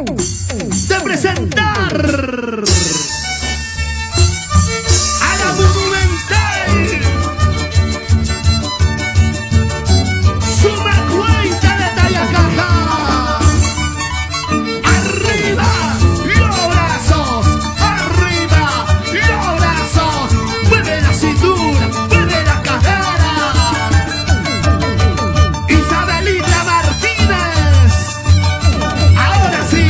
de presentar a la Monumental. Suma cuenta de talla caja. Arriba los brazos, arriba los brazos. Mueve la cintura, mueve la cadera. Isabelita Martínez. Ahora sí.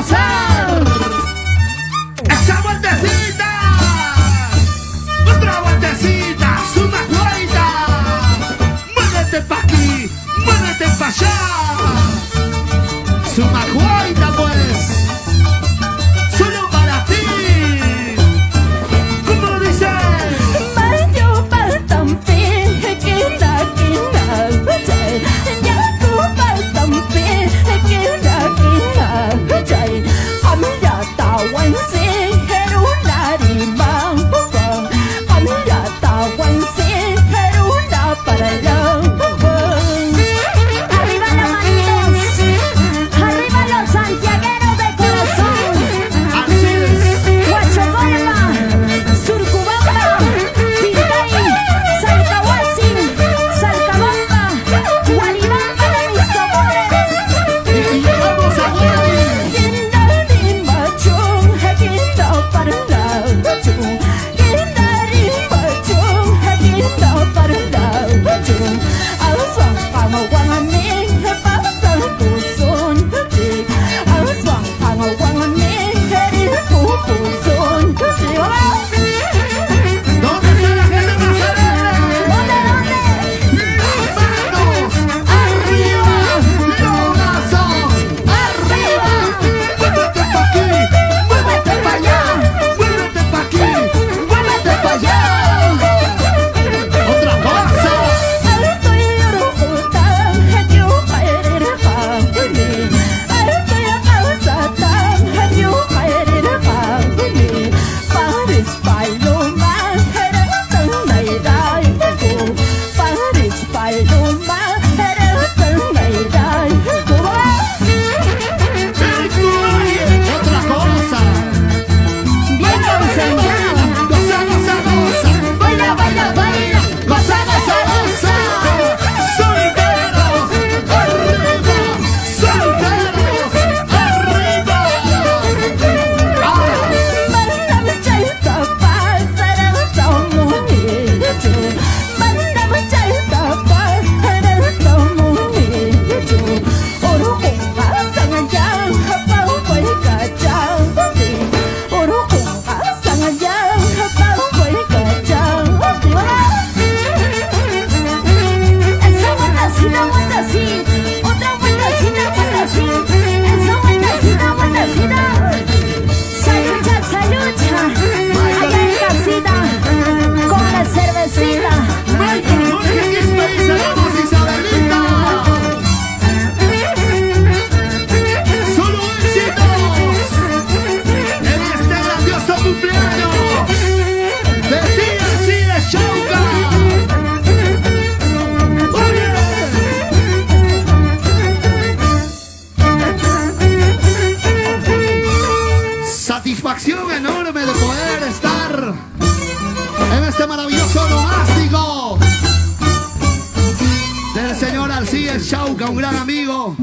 gozar. Esa vueltecita, otra vueltecita, suma cuenta. Muévete pa' aquí, muévete pa' allá. Suma cuenta pues, solo para ti. ¿Cómo dice? Satisfacción enorme de poder estar en este maravilloso onomástico del señor Alcides Chauca, un gran amigo,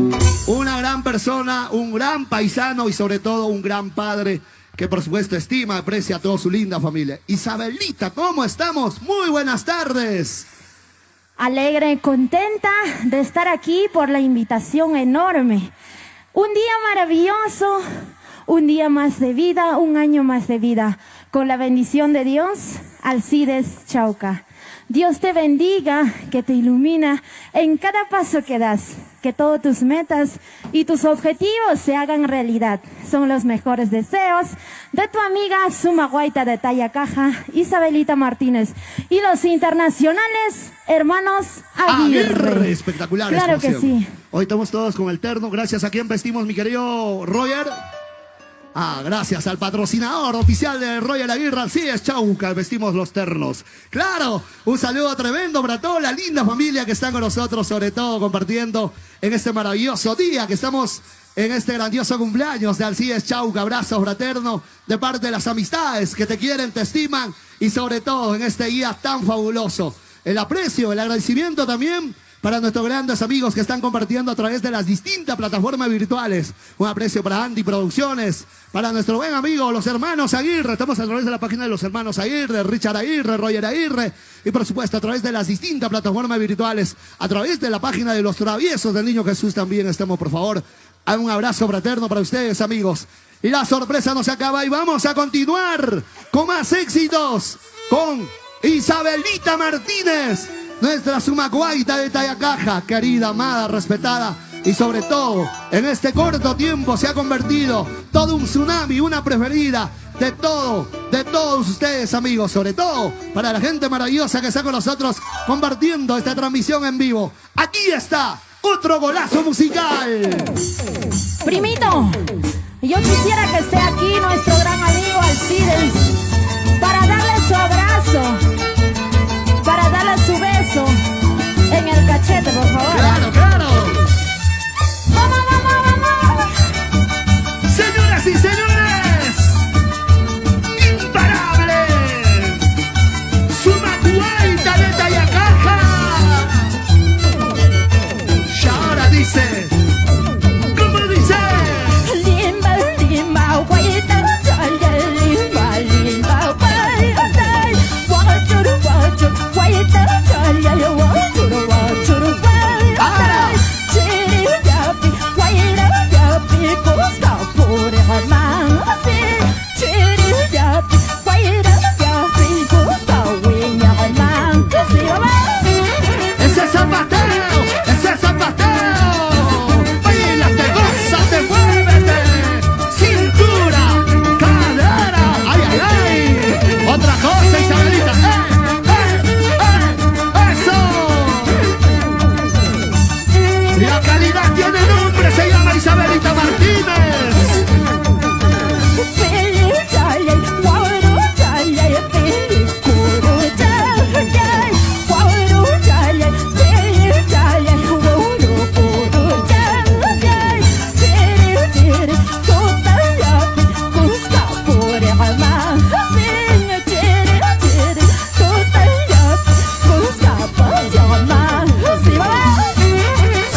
una gran persona, un gran paisano y sobre todo un gran padre que por supuesto estima, aprecia a toda su linda familia. Isabelita, ¿cómo estamos? Muy buenas tardes. Alegre, contenta de estar aquí por la invitación enorme. Un día maravilloso, un día más de vida, un año más de vida. Con la bendición de Dios, Alcides Chauca. Dios te bendiga, que te ilumina en cada paso que das. Que todas tus metas y tus objetivos se hagan realidad. Son los mejores deseos de tu amiga Sumaguaita de Talla Caja, Isabelita Martínez. Y los internacionales, hermanos Aguirre. Espectacular. Claro que sí. Hoy estamos todos con el terno. Gracias a quien vestimos, mi querido Roger. Gracias al patrocinador oficial de Roger Aguirre, Alcides Chauca, vestimos los ternos. Claro, un saludo tremendo para toda la linda familia que está con nosotros, sobre todo compartiendo en este maravilloso día que estamos en este grandioso cumpleaños de Alcides Chauca. Abrazo fraterno de parte de las amistades que te quieren, te estiman y sobre todo en este día tan fabuloso. El aprecio, el agradecimiento también para nuestros grandes amigos que están compartiendo a través de las distintas plataformas virtuales. Un aprecio para Andy Producciones, para nuestro buen amigo, los hermanos Aguirre. Estamos a través de la página de los hermanos Aguirre, Richard Aguirre, Roger Aguirre. Y por supuesto a través de las distintas plataformas virtuales, a través de la página de los traviesos del Niño Jesús también estamos, por favor, Un abrazo fraterno para ustedes, amigos. Y la sorpresa no se acaba y vamos a continuar con más éxitos con Isabelita Martínez, nuestra sumacuaita de Tayacaja, querida, amada, respetada. Y sobre todo, en este corto tiempo se ha convertido todo un tsunami, una preferida de todos ustedes, amigos. Sobre todo para la gente maravillosa que está con nosotros compartiendo esta transmisión en vivo. Aquí está otro golazo musical. Primito, yo quisiera que esté aquí nuestro gran amigo Alcides para darle su abrazo, para darle su beso en el cachete, por favor. Claro, claro. ¡Vamos, vamos, vamos! Señoras y señores, imparable, Sumacuaita de Tayacaja. Y ahora dice, ¿cómo dice? Limba, limba, guaita, limba, limba, guaita, guachuru, guachuru, guaita, guachuru, guachuru, guaita, chiri, yapi, guaita, yapi, busca por el man, chiri, yapi, guaita, yapi, busca hueña el man, Ese zapateo, ese zapateo. Baila, te goza, te muévete. Cintura, cadera, ay, ay, ay. Otra cosa, Isabelita. Eso. La calidad tiene nombre, se llama Isabelita Martínez.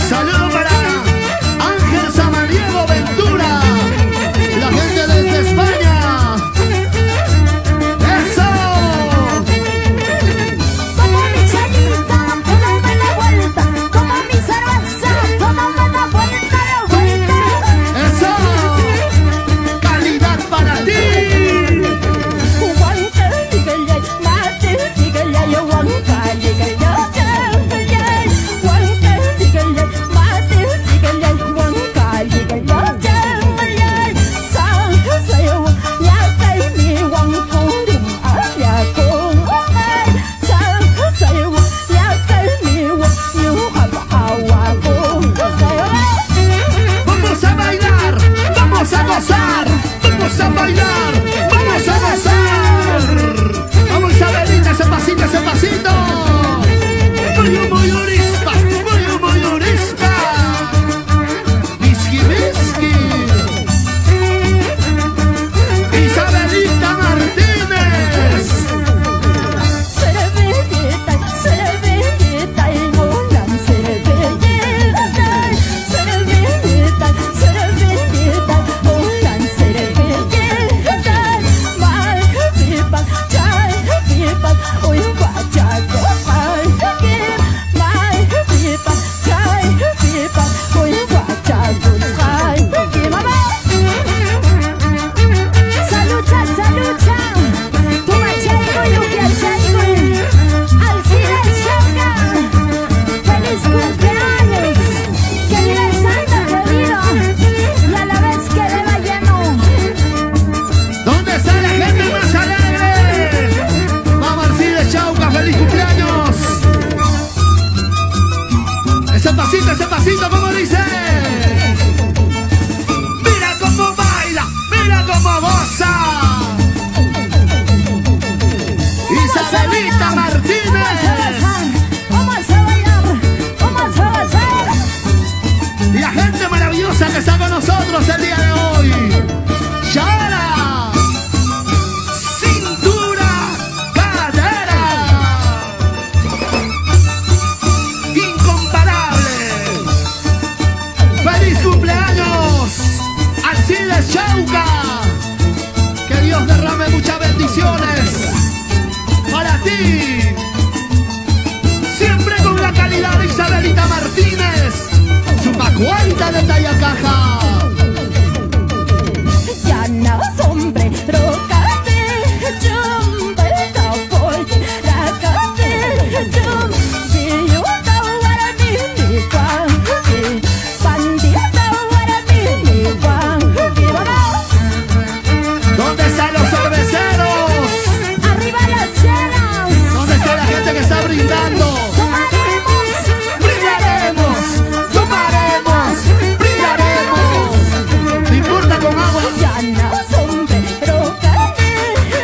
Saludo para Ángel Samaniego Ventura, la gente desde España. ¡Eso! Como mi chalita, tómame la vuelta. Como mi cerveza, tómame la vuelta, la vuelta. ¡Eso! ¡Calidad para ti! Vamos a bailar, vamos a gozar, vamos a bailar, vamos a gozar. Vamos, Isabelita, ese pasito, ese pasito. Muy orispa, muy orispa. Whisky, whisky. Isabelita Martínez. ¡Feliz cumpleaños! ¡Que viva el santo querido! Y a la vez que beba lleno. ¿Dónde está la gente más alegre? Vamos, Alcides Chauca, feliz cumpleaños. Ese pasito, ¿cómo dice? Mira cómo baila, mira cómo goza. Isabelita Martínez. Vamos a bailar, vamos a gozar. Y la gente maravillosa que está con nosotros el día de hoy. Yara, cintura, cadera, incomparable. Feliz cumpleaños, Alcides Chauca. Que Dios derrame muchas bendiciones para ti. Siempre con la calidad de Isabelita Martínez. Su Guaita de Tayacaja. Llana, sombrero, cabello, vuelta por la cabello. Yo ahora mi guangue, bandita ahora mi guangue. ¿Dónde están los cerveceros? Arriba las chelas. ¿Dónde está la gente que está brindando? Brindaremos, tomaremos, brindaremos. No importa con agua. Llana, sombrero, cabello,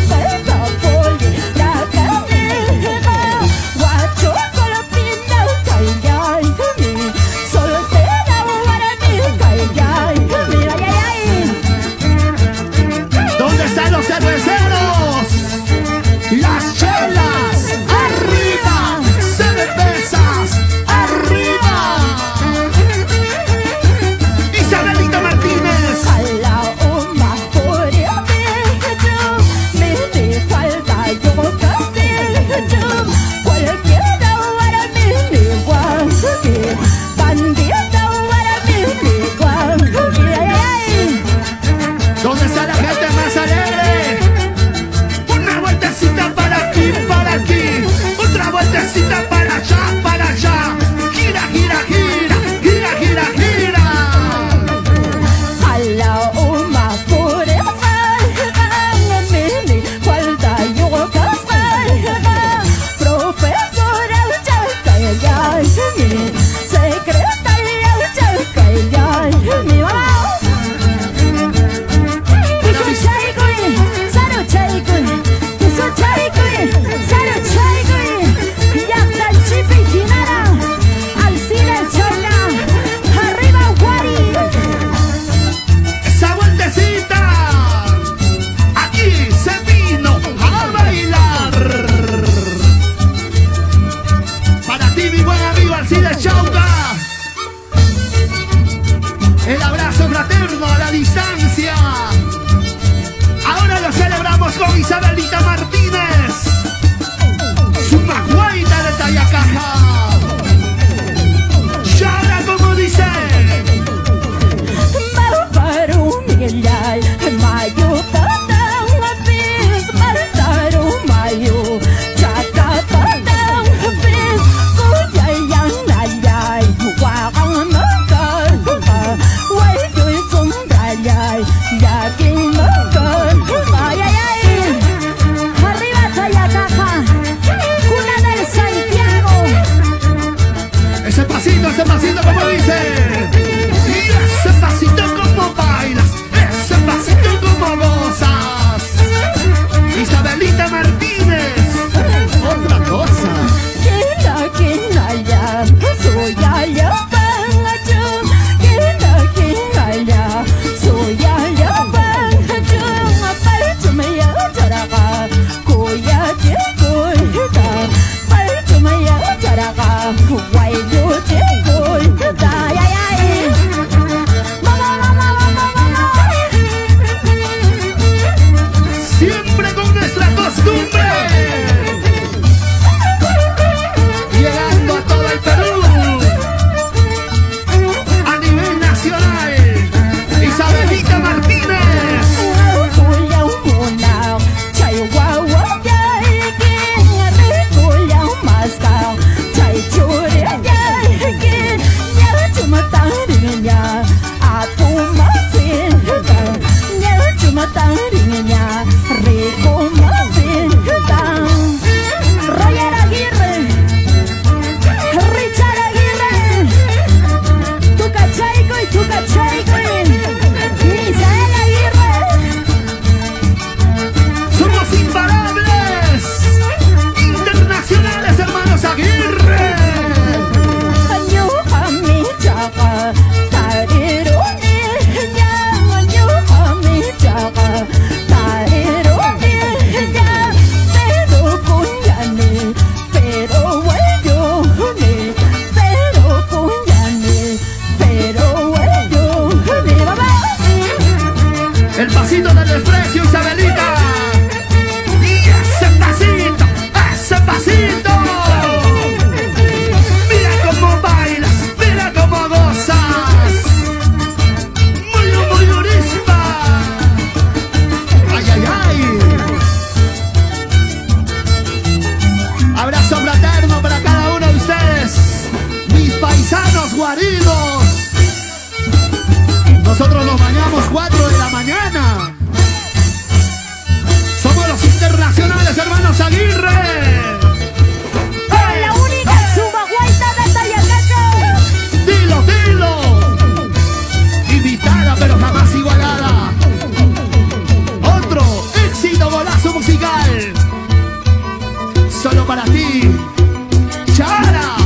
vuelta por la cabello. Guacho con la pinta, callay, soltera ahora mi callay. Ay, ay, ay. ¿Dónde están los cerveceros? Las chelas, arriba, cervezas, arriba. Isabelita Martínez. A la oma por el pecho, me falta yo castello. Cualquiera ahora me guangue, bandita ahora me guangue. Ay, ay, ¿Dónde está la gente más alegre? Una vueltecita para aquí, otra vueltecita para allá. Gira, gira, gira, gira, gira, gira. a la oma por el pecho, me falta yo castello. Profesora Chacayay, secretaria Chacayay, mi mamá. Esa vueltecita. Aquí se vino a bailar. Para ti, mi buen amigo Alcides Chauca. El abrazo fraterno a la distancia. Ahora lo celebramos con Isabelita Martínez. Su maguaita de Tayacaja. Y ahora como dice. Arriba los guaridos. Nosotros nos bañamos 4 de la mañana. Somos los internacionales, hermanos Aguirre. Con la única Subaguaita de Tayacaca. Dilo, dilo. Invitada pero jamás igualada. Otro éxito, golazo musical. Solo para ti, Chara.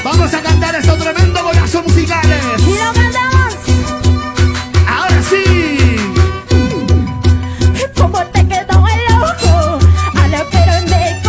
Vamos a cantar estos tremendos golazos musicales. Y lo mandamos. Ahora sí. ¿Cómo te quedó el ojo? A lo que me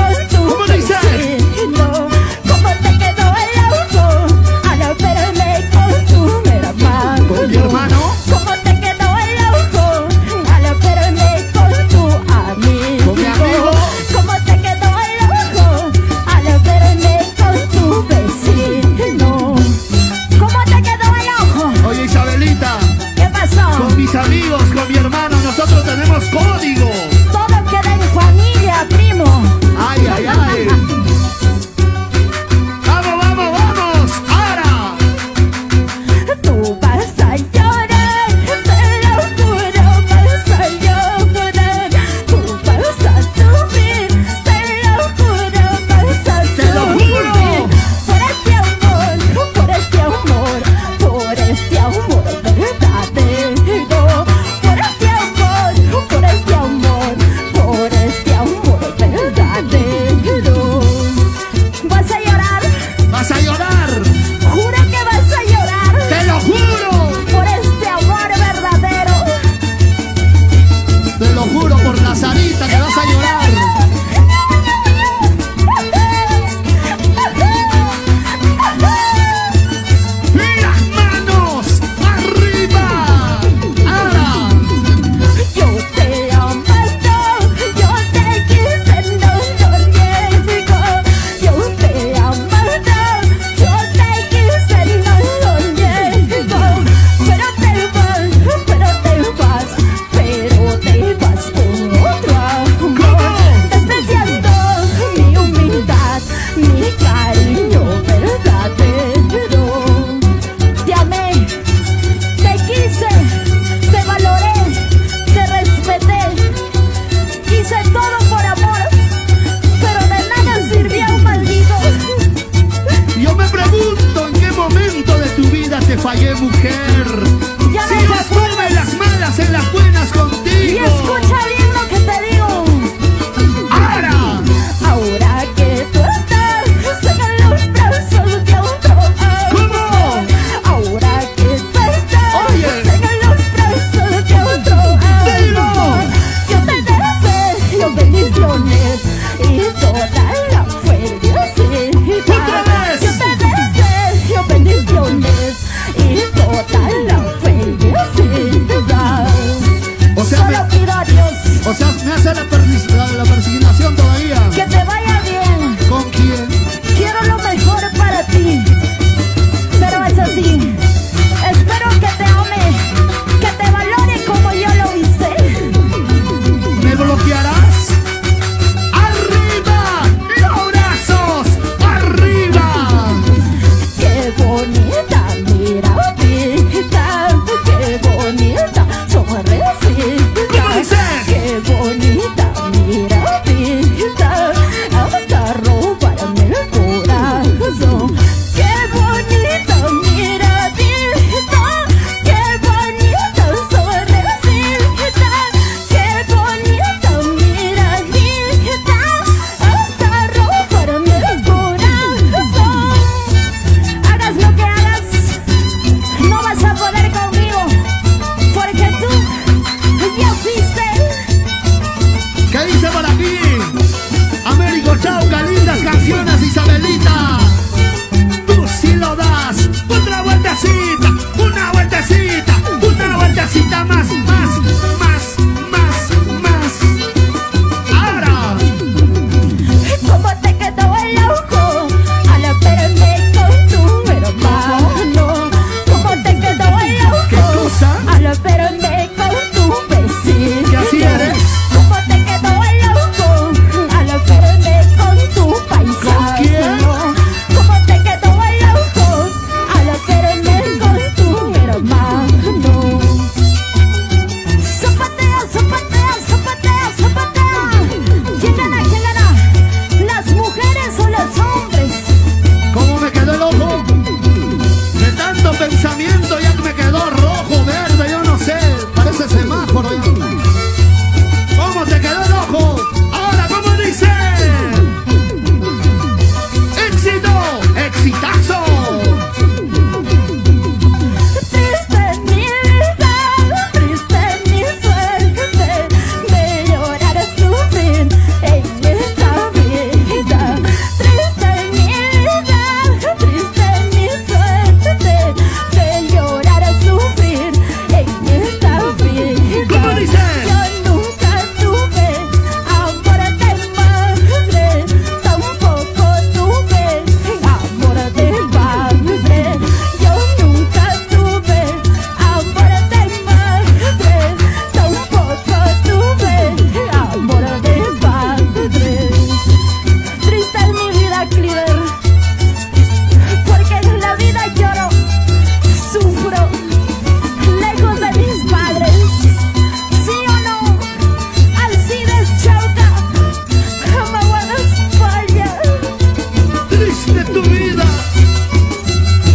de tu vida.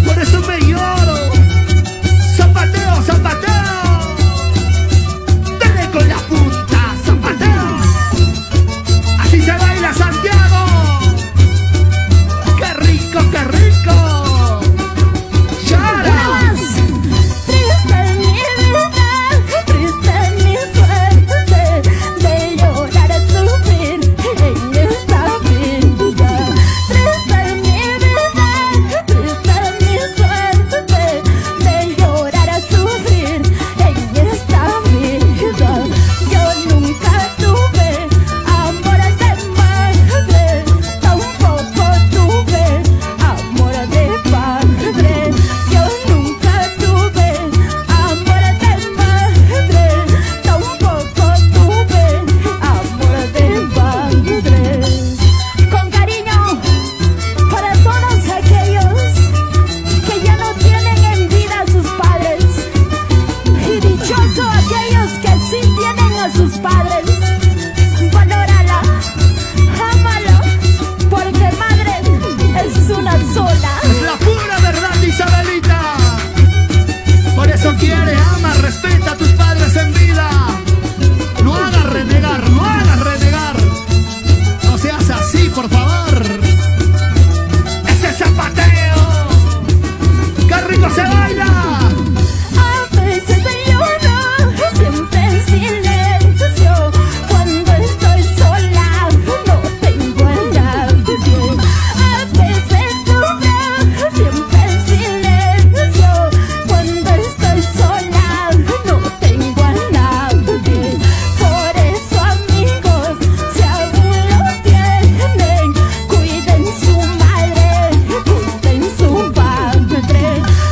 Por eso me lloro. Zapateo, zapateo. Dale con la punta, zapateo. Así se baila Santiago. ¡Qué rico, qué rico! ¡Chara! Triste mi vida, triste mi suerte, de llorar a sufrir en esta vida. Triste mi vida, triste mi suerte, de llorar a sufrir en esta vida. Yo nunca tuve amor de madre, tampoco tuve amor de padre. Yo nunca tuve amor de madre, tampoco tuve amor de padre. Con cariño para todos aquellos que ya no tienen en vida a sus padres, y dichoso aquellos que sí tienen a sus padres. Valórala, ámala, porque madre es una sola. Es la pura verdad, Isabelita. Por eso quiere, ama, respeta a tus padres en vida. No hagas renegar, no hagas renegar. No seas así, por favor. Ese zapateo. ¡Qué rico se baila! A veces lloro, siempre en silencio. Cuando estoy sola, no tengo a nadie. A veces sufro, siempre en silencio. Cuando estoy sola, no tengo a nadie. Por eso, amigos, si aún lo tienen, cuiden su madre, cuiden su padre.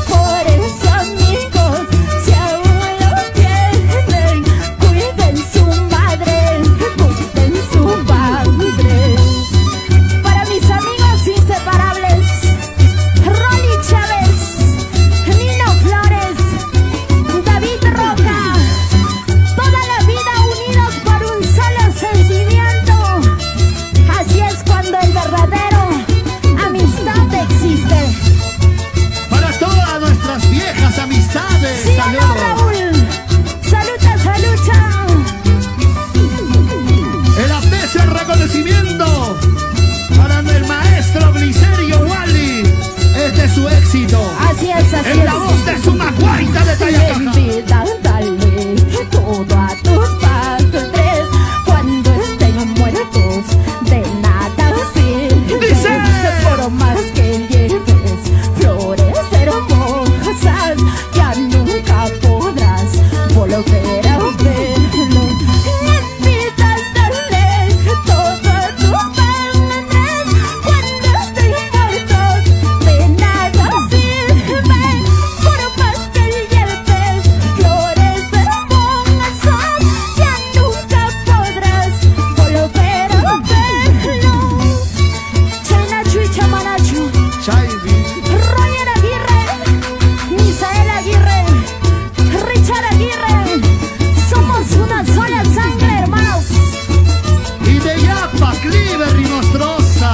Por eso, amigos, si aún lo tienen, cuiden su madre, cuiden su padre. Para mis amigos inseparables, Rolly Chávez, Nino Flores, David Roca, toda la vida unidos por un solo sentimiento. Así es cuando el verdadero amistad existe. Para todas nuestras viejas amistades. ¿Sí o no, Saludos. Raúl? Salucha, salucha. El aprecio, el reconocimiento para el maestro Glicerio Wally. Este es su éxito. Así es, así En la es. voz de su maguaita de En Tayacaja. vida dale todo a tus padres, cuando estén muertos de nada sirve. Dice. Por más que lleves flores hermosas, ya nunca podrás volver a verlo. En vida dale todo a tus padres, cuando estén muertos de nada sirve. Por más que lleves flores hermosas, ya nunca podrás volver a verlo. Chaynachu y Chamanachu, Chayvi. Roger Aguirre, Misael Aguirre, Richard Aguirre, somos una sola sangre, hermanos. Y de Yapa, Cliver y Nostrosa.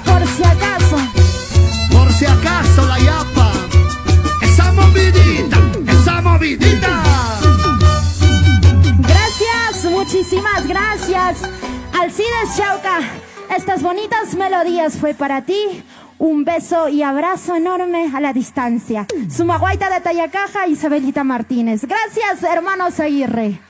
Por si acaso, Por si acaso la Yapa. Esa movidita, esa movidita. gracias, muchísimas gracias. Alcides Chauca, estas bonitas melodías fue para ti. Un beso y abrazo enorme a la distancia. Sumaguaita de Tayacaja, Isabelita Martínez. Gracias, hermanos Aguirre.